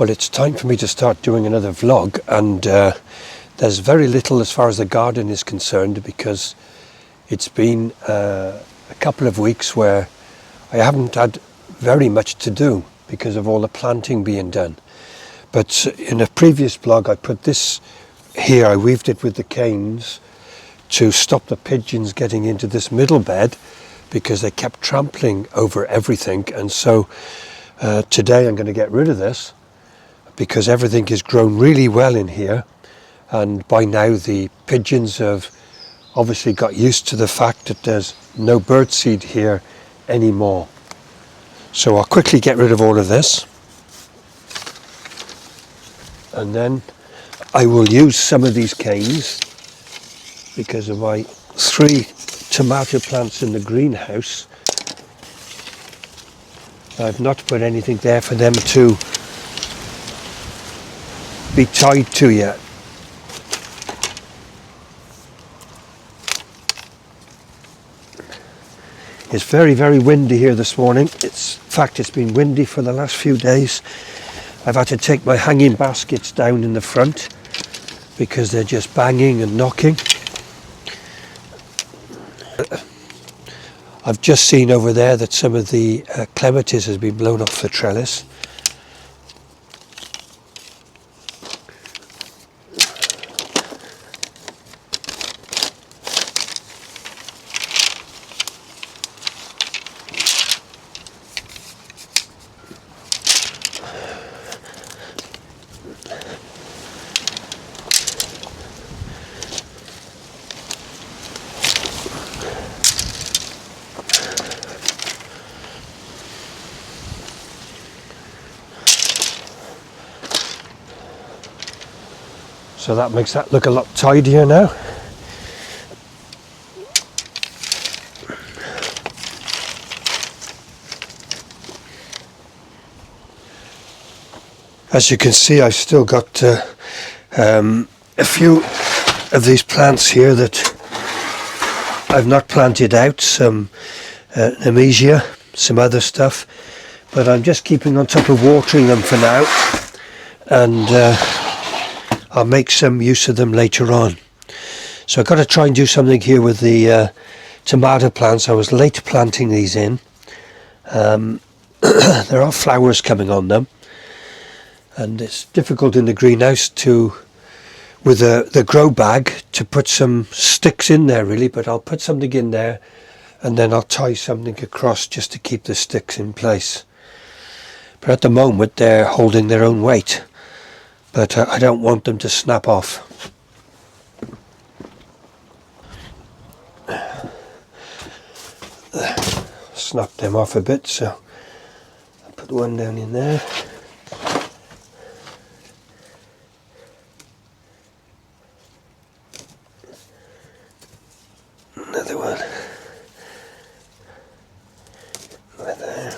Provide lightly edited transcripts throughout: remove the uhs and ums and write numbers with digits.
Well, it's time for me to start doing another vlog, and there's very little as far as the garden is concerned, because it's been a couple of weeks where I haven't had very much to do because of all the planting being done. But in a previous vlog I put this here, I weaved it with the canes to stop the pigeons getting into this middle bed because they kept trampling over everything. And so today I'm going to get rid of this because everything is grown really well in here, and by now the pigeons have obviously got used to the fact that there's no birdseed here anymore. So I'll quickly get rid of all of this, and then I will use some of these canes because of my 3 tomato plants in the greenhouse. I've not put anything there for them to be tied to yet. It's very, very windy here this morning. In fact, it's been windy for the last few days. I've had to take my hanging baskets down in the front because they're just banging and knocking. I've just seen over there that some of the clematis has been blown off the trellis. So that makes that look a lot tidier now. As you can see, I've still got a few of these plants here that I've not planted out, some nemesia, some other stuff, but I'm just keeping on top of watering them for now, and I'll make some use of them later on. So I've got to try and do something here with the tomato plants. I was late planting these in. There are flowers coming on them, and it's difficult in the greenhouse to, with the grow bag, to put some sticks in there really, but I'll put something in there and then I'll tie something across just to keep the sticks in place. But at the moment they're holding their own weight, but I don't want them to snap off. Snap them off a bit, so I'll put one down in there. Another one right there.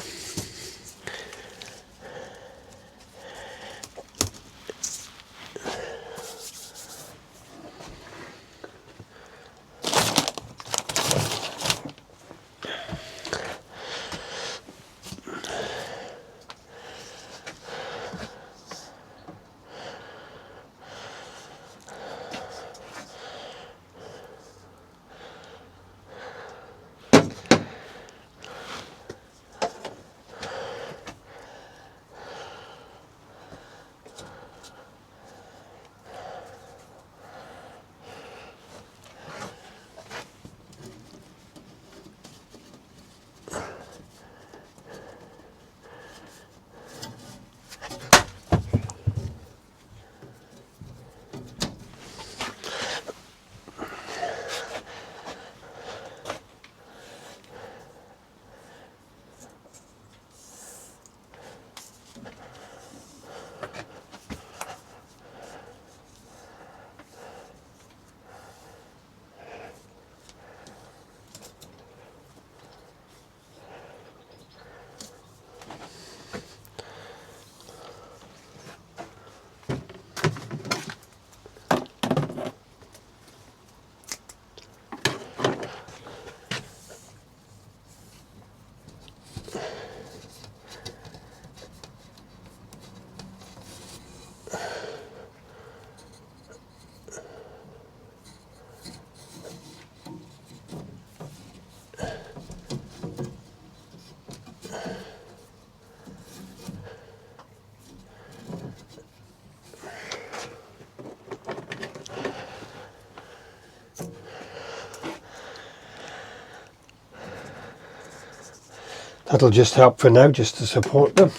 That'll just help for now, just to support them.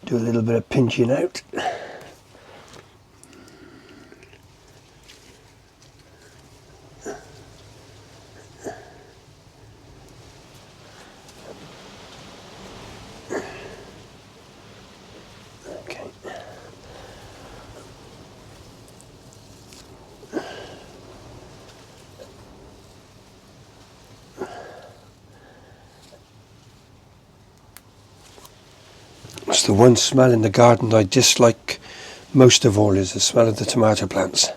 Do a little bit of pinching out. Okay. It's the one smell in the garden I dislike most of all, is the smell of the tomato plants.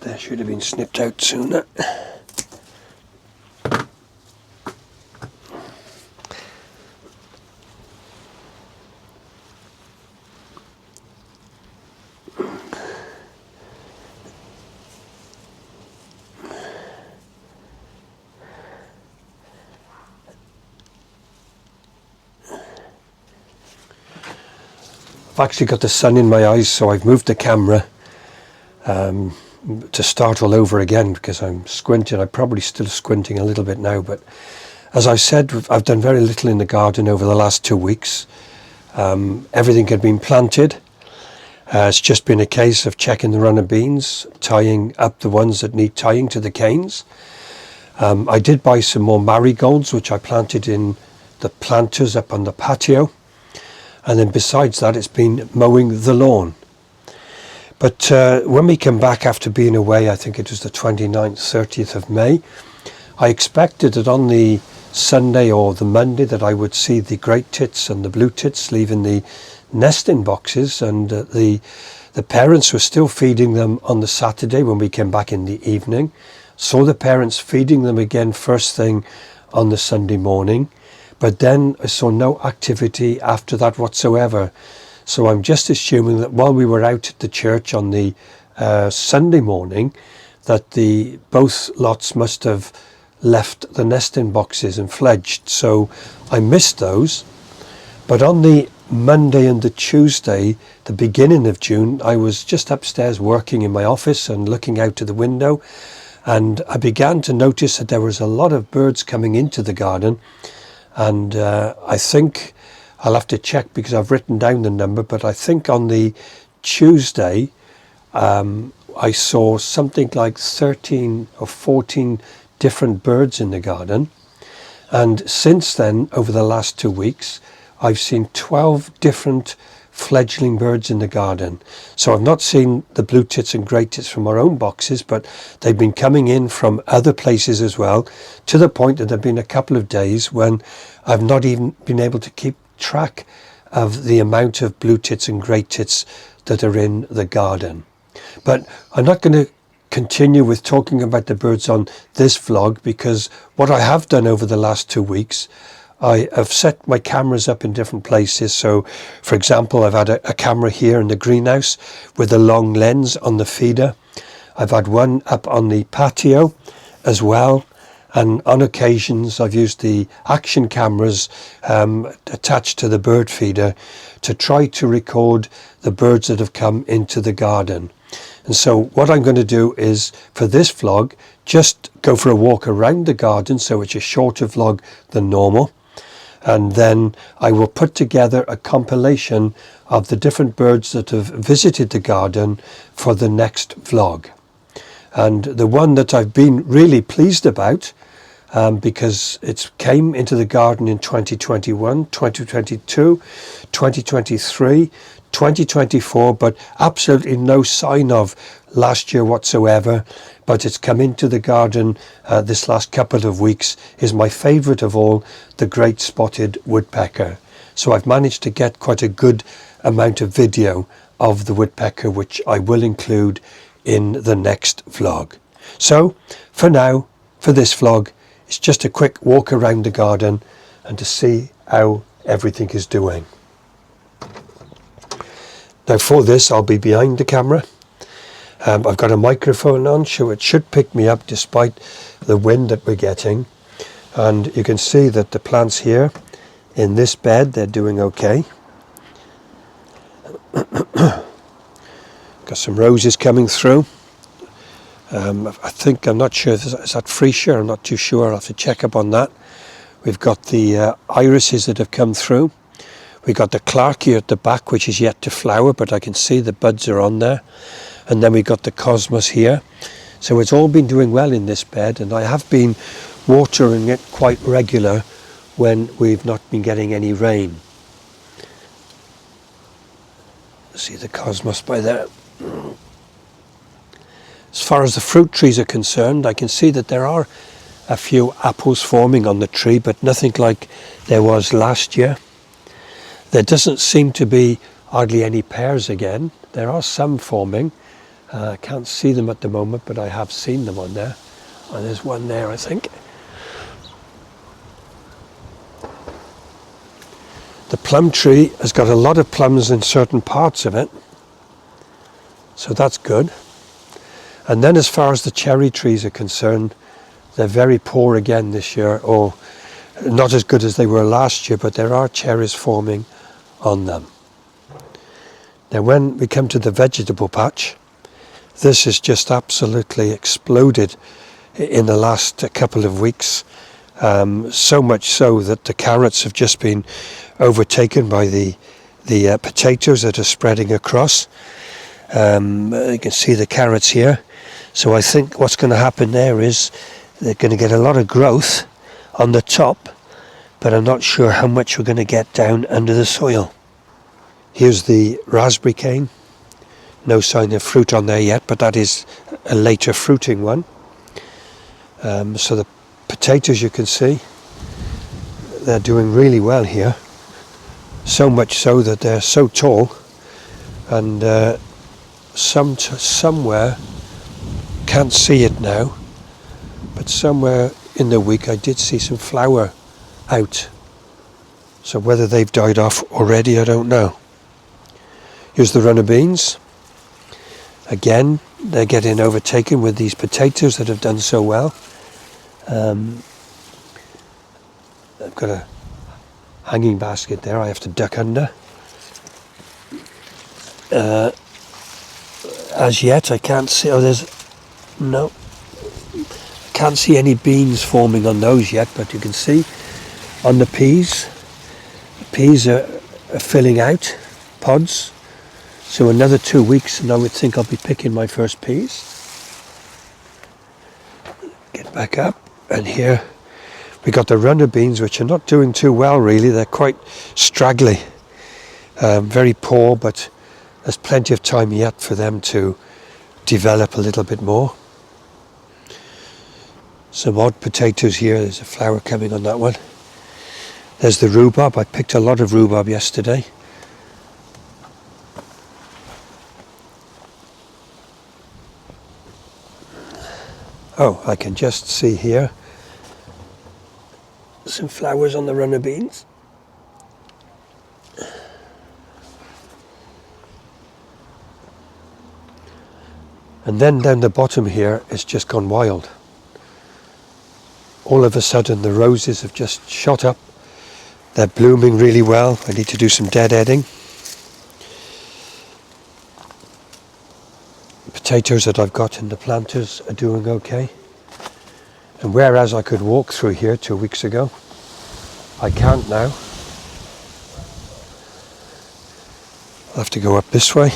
That should have been snipped out sooner. I've actually got the sun in my eyes, so I've moved the camera to start all over again because I'm squinting. I'm probably still squinting a little bit now, but as I said, I've done very little in the garden over the last 2 weeks. Everything had been planted. It's just been a case of checking the runner beans, tying up the ones that need tying to the canes. I did buy some more marigolds, which I planted in the planters up on the patio. And then besides that, it's been mowing the lawn. But when we came back after being away, I think it was the 29th, 30th of May, I expected that on the Sunday or the Monday that I would see the great tits and the blue tits leaving the nesting boxes, and the parents were still feeding them on the Saturday when we came back in the evening. Saw the parents feeding them again first thing on the Sunday morning. But then I saw no activity after that whatsoever. So I'm just assuming that while we were out at the church on the Sunday morning, that both lots must have left the nesting boxes and fledged. So I missed those. But on the Monday and the Tuesday, the beginning of June, I was just upstairs working in my office and looking out to the window. And I began to notice that there was a lot of birds coming into the garden. And I think I'll have to check because I've written down the number, but I think on the Tuesday I saw something like 13 or 14 different birds in the garden. And since then, over the last 2 weeks, I've seen 12 different fledgling birds in the garden. So I've not seen the blue tits and grey tits from our own boxes, but they've been coming in from other places as well, to the point that there have been a couple of days when I've not even been able to keep track of the amount of blue tits and grey tits that are in the garden. But I'm not going to continue with talking about the birds on this vlog, because what I have done over the last 2 weeks, I have set my cameras up in different places. So, for example, I've had a camera here in the greenhouse with a long lens on the feeder. I've had one up on the patio as well. And on occasions, I've used the action cameras attached to the bird feeder to try to record the birds that have come into the garden. And so what I'm going to do is, for this vlog, just go for a walk around the garden, so it's a shorter vlog than normal. And then I will put together a compilation of the different birds that have visited the garden for the next vlog. And the one that I've been really pleased about, because it came into the garden in 2021, 2022, 2023, 2024, but absolutely no sign of last year whatsoever. But it's come into the garden this last couple of weeks, is my favourite of all, the great spotted woodpecker. So I've managed to get quite a good amount of video of the woodpecker, which I will include in the next vlog. So for now, for this vlog, it's just a quick walk around the garden and to see how everything is doing. Now for this, I'll be behind the camera. I've got a microphone on, so it should pick me up despite the wind that we're getting. And you can see that the plants here in this bed, they're doing okay. Got some roses coming through. I think, I'm not sure, is that freesia? I'm not too sure, I'll have to check up on that. We've got the irises that have come through. We've got the clarkia at the back, which is yet to flower, but I can see the buds are on there. And then we've got the cosmos here. So it's all been doing well in this bed, and I have been watering it quite regular when we've not been getting any rain. See the cosmos by there. As far as the fruit trees are concerned, I can see that there are a few apples forming on the tree, but nothing like there was last year. There doesn't seem to be hardly any pears again. There are some forming. I can't see them at the moment, but I have seen them on there. Oh, there's one there, I think. The plum tree has got a lot of plums in certain parts of it, so that's good. And then as far as the cherry trees are concerned, they're very poor again this year, or not as good as they were last year, but there are cherries forming on them. Now when we come to the vegetable patch, this has just absolutely exploded in the last couple of weeks. So much so that the carrots have just been overtaken by the potatoes that are spreading across. You can see the carrots here. So I think what's going to happen there is they're going to get a lot of growth on the top, but I'm not sure how much we're going to get down under the soil. Here's the raspberry cane. No sign of fruit on there yet, but that is a later fruiting one. So the potatoes, you can see, they're doing really well here. So much so that they're so tall, and somewhere, can't see it now, but somewhere in the week I did see some flower out. So whether they've died off already, I don't know. Here's the runner beans. Again, they're getting overtaken with these potatoes that have done so well. I've got a hanging basket there I have to duck under. As yet I can't see, I can't see any beans forming on those yet, but you can see on the peas are filling out pods. So another 2 weeks and I would think I'll be picking my first peas. Get back up, and here we got the runner beans, which are not doing too well really. They're quite straggly, very poor, but there's plenty of time yet for them to develop a little bit more. Some odd potatoes here. There's a flower coming on that one. There's the rhubarb. I picked a lot of rhubarb yesterday. Oh, I can just see here some flowers on the runner beans. And then down the bottom here, it's just gone wild. All of a sudden the roses have just shot up. They're blooming really well. I need to do some deadheading. Potatoes that I've got in the planters are doing okay. And whereas I could walk through here 2 weeks ago, I can't now. I'll have to go up this way.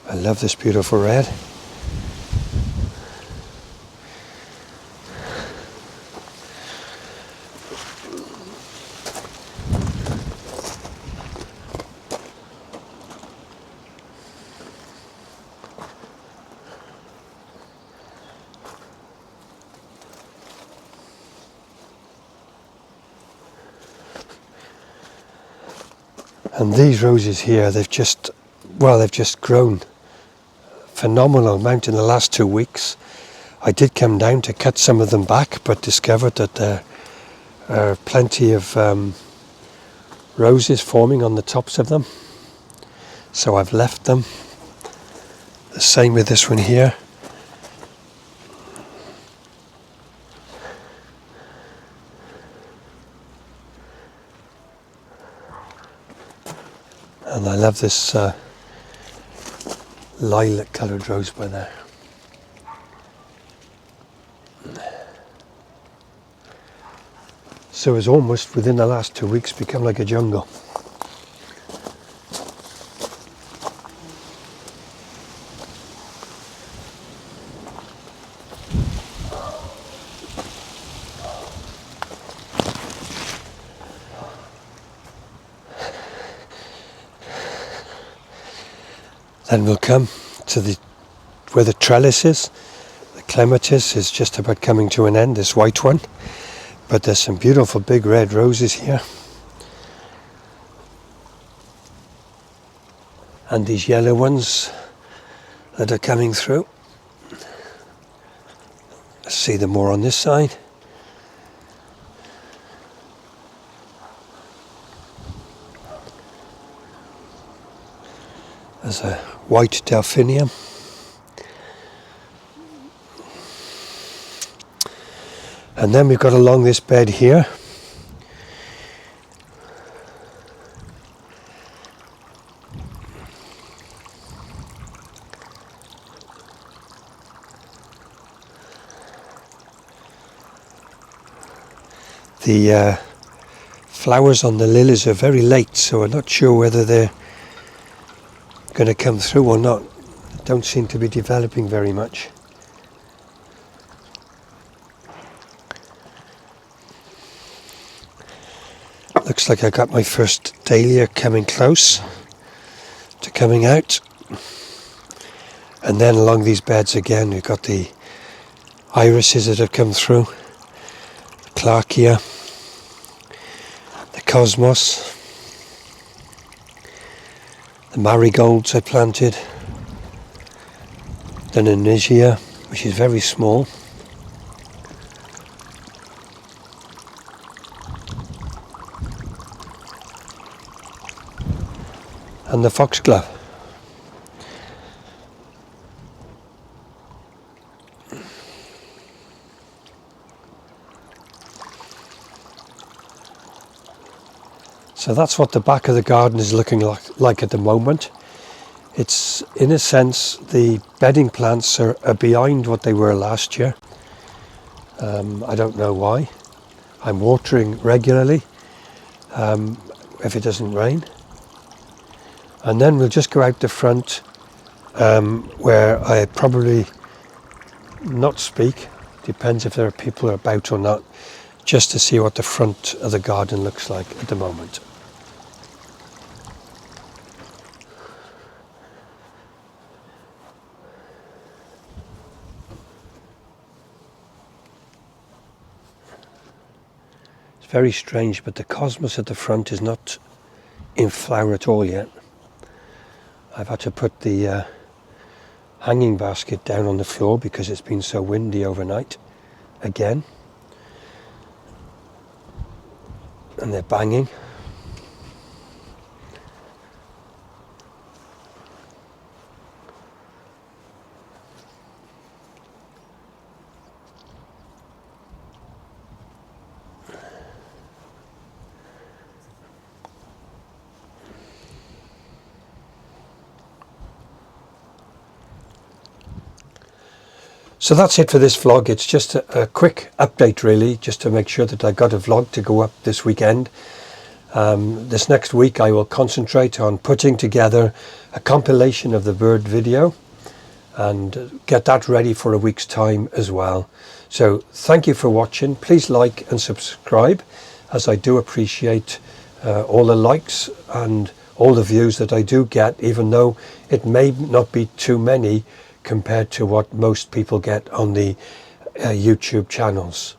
I love this beautiful red. And these roses here, they've just grown phenomenal amount in the last 2 weeks. I did come down to cut some of them back, but discovered that there are plenty of roses forming on the tops of them. So I've left them. The same with this one here. And I love this lilac coloured rose by there. So it's almost within the last 2 weeks become like a jungle. Then we'll come to where the trellis is. The clematis is just about coming to an end, this white one. But there's some beautiful big red roses here. And these yellow ones that are coming through. Let's see them more on this side. There's a white delphinium. And then we've got along this bed here the flowers on the lilies are very late, so I'm not sure whether they're going to come through or not. Don't seem to be developing very much. Looks like I got my first dahlia coming close to coming out. And then along these beds again we've got the irises that have come through, the clarkia, the cosmos, the marigolds I planted, the Nenesia, which is very small, and the foxglove. So that's what the back of the garden is looking like at the moment. It's, in a sense, the bedding plants are behind what they were last year. I don't know why. I'm watering regularly if it doesn't rain. And then we'll just go out the front where I probably not speak, depends if there are people about or not, just to see what the front of the garden looks like at the moment. It's very strange, but the cosmos at the front is not in flower at all yet. I've had to put the hanging basket down on the floor because it's been so windy overnight again. And they're banging. So that's it for this vlog. It's just a quick update really, just to make sure that I got a vlog to go up this weekend. This next week I will concentrate on putting together a compilation of the bird video and get that ready for a week's time as well. So thank you for watching. Please like and subscribe, as I do appreciate all the likes and all the views that I do get, even though it may not be too many compared to what most people get on the YouTube channels.